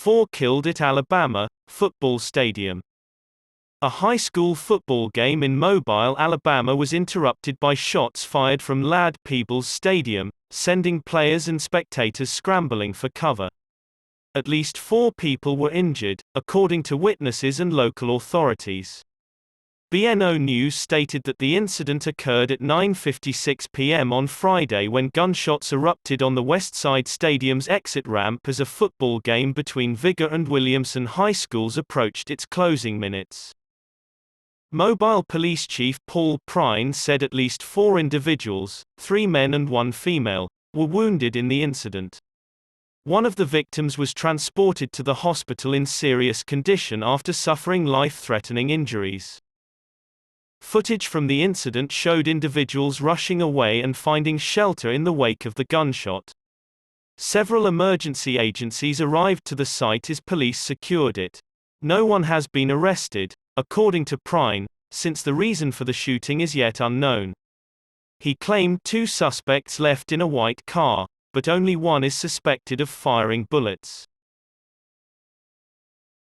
4 killed at Alabama football stadium. A high school football game in Mobile, Alabama was interrupted by shots fired from Ladd-Peebles Stadium, sending players and spectators scrambling for cover. At least 4 people were injured, according to witnesses and local authorities. BNO News stated that the incident occurred at 9:56 p.m. on Friday when gunshots erupted on the Westside Stadium's exit ramp as a football game between Vigor and Williamson high schools approached its closing minutes. Mobile Police Chief Paul Prine said at least 4 individuals, 3 men and 1 female, were wounded in the incident. One of the victims was transported to the hospital in serious condition after suffering life-threatening injuries. Footage from the incident showed individuals rushing away and finding shelter in the wake of the gunshot. Several emergency agencies arrived to the site as police secured it. No one has been arrested, according to Prine, since the reason for the shooting is yet unknown. He claimed 2 suspects left in a white car, but only one is suspected of firing bullets.